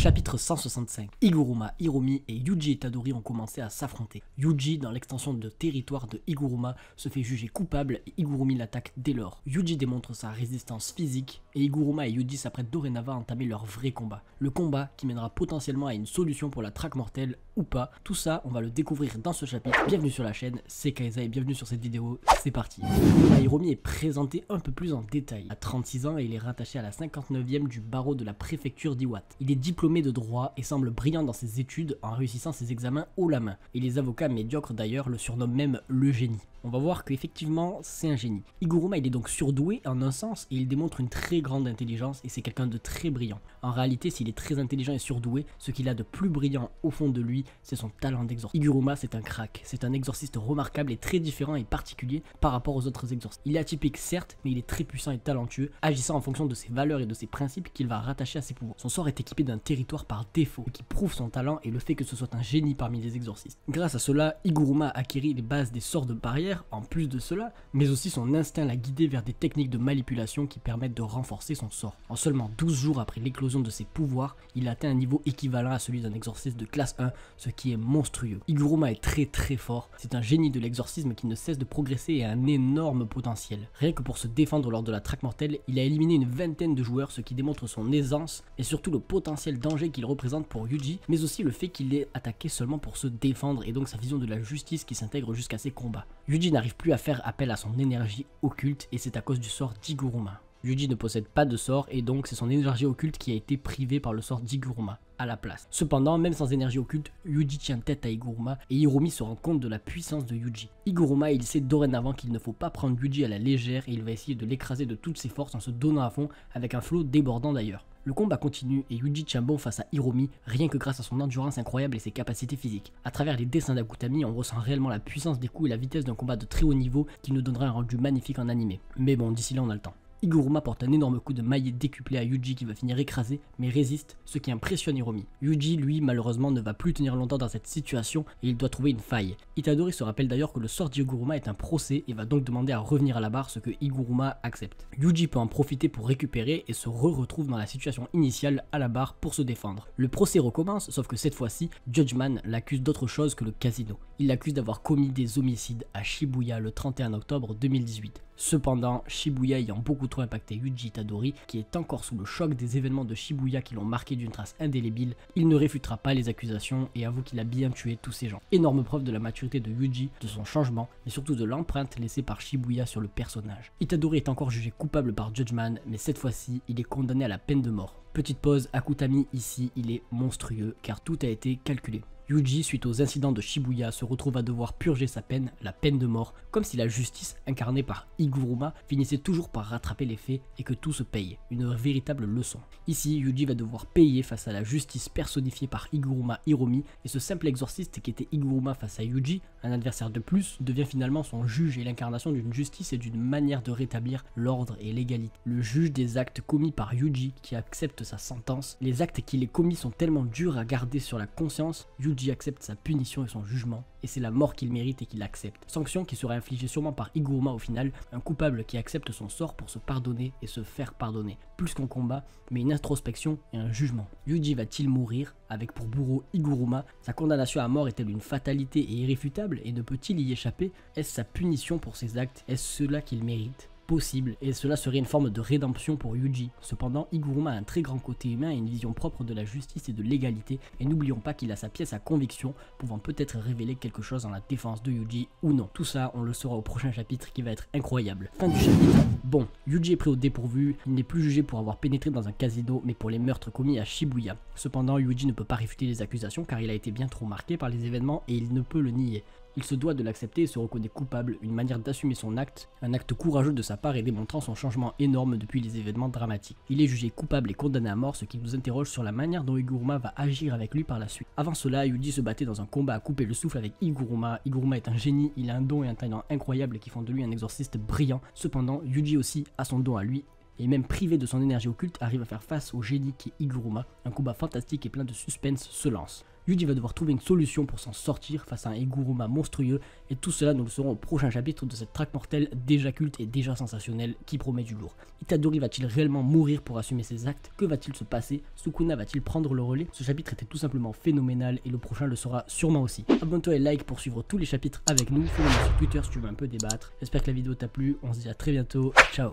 Chapitre 165. Higuruma, Hiromi et Yuji Itadori ont commencé à s'affronter. Yuji, dans l'extension de territoire de Higuruma, se fait juger coupable et Higurumi l'attaque dès lors. Yuji démontre sa résistance physique et Higuruma et Yuji s'apprêtent dorénavant à entamer leur vrai combat. Le combat qui mènera potentiellement à une solution pour la traque mortelle ou pas. Tout ça, on va le découvrir dans ce chapitre. Bienvenue sur la chaîne, c'est Kaiza et bienvenue sur cette vidéo, c'est parti. Higuruma Hiromi est présenté un peu plus en détail. À 36 ans et il est rattaché à la 59e du barreau de la préfecture d'Iwate. Il est diplômé de droit et semble brillant dans ses études en réussissant ses examens haut la main. Et les avocats médiocres d'ailleurs le surnomment même le génie. On va voir qu'effectivement c'est un génie. Higuruma il est donc surdoué en un sens et il démontre une très grande intelligence et c'est quelqu'un de très brillant. En réalité s'il est très intelligent et surdoué, ce qu'il a de plus brillant au fond de lui c'est son talent d'exorciste. Higuruma c'est un crack, c'est un exorciste remarquable et très différent et particulier par rapport aux autres exorcistes. Il est atypique certes mais il est très puissant et talentueux, agissant en fonction de ses valeurs et de ses principes qu'il va rattacher à ses pouvoirs. Son sort est équipé d'un territoire par défaut, ce qui prouve son talent et le fait que ce soit un génie parmi les exorcistes. Grâce à cela, Higuruma a acquis les bases des sorts de barrière, en plus de cela, mais aussi son instinct l'a guidé vers des techniques de manipulation qui permettent de renforcer son sort. En seulement 12 jours après l'éclosion de ses pouvoirs, il a atteint un niveau équivalent à celui d'un exorciste de classe 1, ce qui est monstrueux. Higuruma est très fort, c'est un génie de l'exorcisme qui ne cesse de progresser et a un énorme potentiel. Rien que pour se défendre lors de la traque mortelle, il a éliminé une vingtaine de joueurs, ce qui démontre son aisance et surtout le potentiel danger qu'il représente pour Yuji, mais aussi le fait qu'il est attaqué seulement pour se défendre et donc sa vision de la justice qui s'intègre jusqu'à ses combats. Yuji n'arrive plus à faire appel à son énergie occulte et c'est à cause du sort d'Higuruma. Yuji ne possède pas de sort et donc c'est son énergie occulte qui a été privée par le sort d'Higuruma à la place. Cependant, même sans énergie occulte, Yuji tient tête à Higuruma et Hiromi se rend compte de la puissance de Yuji. Higuruma il sait dorénavant qu'il ne faut pas prendre Yuji à la légère et il va essayer de l'écraser de toutes ses forces en se donnant à fond avec un flow débordant d'ailleurs. Le combat continue et Yuji tient bon face à Hiromi rien que grâce à son endurance incroyable et ses capacités physiques. À travers les dessins d'Akutami, on ressent réellement la puissance des coups et la vitesse d'un combat de très haut niveau qui nous donnera un rendu magnifique en animé. Mais bon, d'ici là on a le temps. Higuruma porte un énorme coup de maillet décuplé à Yuji qui va finir écrasé, mais résiste, ce qui impressionne Hiromi. Yuji, lui, malheureusement, ne va plus tenir longtemps dans cette situation et il doit trouver une faille. Itadori se rappelle d'ailleurs que le sort d'Higuruma est un procès et va donc demander à revenir à la barre, ce que Higuruma accepte. Yuji peut en profiter pour récupérer et se retrouve dans la situation initiale à la barre pour se défendre. Le procès recommence, sauf que cette fois-ci, Judgeman l'accuse d'autre chose que le casino. Il l'accuse d'avoir commis des homicides à Shibuya le 31 octobre 2018. Cependant, Shibuya ayant beaucoup trop impacté Yuji Itadori, qui est encore sous le choc des événements de Shibuya qui l'ont marqué d'une trace indélébile, il ne réfutera pas les accusations et avoue qu'il a bien tué tous ces gens. Énorme preuve de la maturité de Yuji, de son changement, mais surtout de l'empreinte laissée par Shibuya sur le personnage. Itadori est encore jugé coupable par Judgeman, mais cette fois-ci, il est condamné à la peine de mort. Petite pause, Akutami ici, il est monstrueux, car tout a été calculé. Yuji, suite aux incidents de Shibuya, se retrouve à devoir purger sa peine, la peine de mort, comme si la justice, incarnée par Higuruma, finissait toujours par rattraper les faits et que tout se paye. Une véritable leçon. Ici, Yuji va devoir payer face à la justice personnifiée par Higuruma Hiromi, et ce simple exorciste qui était Higuruma face à Yuji, un adversaire de plus, devient finalement son juge et l'incarnation d'une justice et d'une manière de rétablir l'ordre et l'égalité. Le juge des actes commis par Yuji qui accepte sa sentence. Les actes qu'il ait commis sont tellement durs à garder sur la conscience, Yuji accepte sa punition et son jugement, et c'est la mort qu'il mérite et qu'il accepte. Sanction qui sera infligée sûrement par Higuruma au final, un coupable qui accepte son sort pour se pardonner et se faire pardonner. Plus qu'un combat, mais une introspection et un jugement. Yuji va-t-il mourir, avec pour bourreau Higuruma? Sa condamnation à mort est-elle une fatalité et irréfutable, et ne peut-il y échapper? Est-ce sa punition pour ses actes? Est-ce cela qu'il mérite? Possible, et cela serait une forme de rédemption pour Yuji. Cependant, Higuruma a un très grand côté humain et une vision propre de la justice et de l'égalité, et n'oublions pas qu'il a sa pièce à conviction, pouvant peut-être révéler quelque chose en la défense de Yuji ou non. Tout ça, on le saura au prochain chapitre qui va être incroyable. Fin du chapitre. Bon, Yuji est pris au dépourvu, il n'est plus jugé pour avoir pénétré dans un casino, mais pour les meurtres commis à Shibuya. Cependant, Yuji ne peut pas réfuter les accusations car il a été bien trop marqué par les événements et il ne peut le nier. Il se doit de l'accepter et se reconnaît coupable, une manière d'assumer son acte, un acte courageux de sa part et démontrant son changement énorme depuis les événements dramatiques. Il est jugé coupable et condamné à mort, ce qui nous interroge sur la manière dont Higuruma va agir avec lui par la suite. Avant cela, Yuji se battait dans un combat à couper le souffle avec Higuruma. Higuruma est un génie, il a un don et un talent incroyable qui font de lui un exorciste brillant. Cependant, Yuji aussi a son don à lui, et même privé de son énergie occulte, arrive à faire face au génie qui est Higuruma. Un combat fantastique et plein de suspense se lance. Yuji va devoir trouver une solution pour s'en sortir face à un Higuruma monstrueux, et tout cela nous le saurons au prochain chapitre de cette traque mortelle déjà culte et déjà sensationnelle qui promet du lourd. Itadori va-t-il réellement mourir pour assumer ses actes? Que va-t-il se passer? Sukuna va-t-il prendre le relais? Ce chapitre était tout simplement phénoménal et le prochain le sera sûrement aussi. Abonne-toi et like pour suivre tous les chapitres avec nous, follow-nous sur Twitter si tu veux un peu débattre. J'espère que la vidéo t'a plu, on se dit à très bientôt, ciao.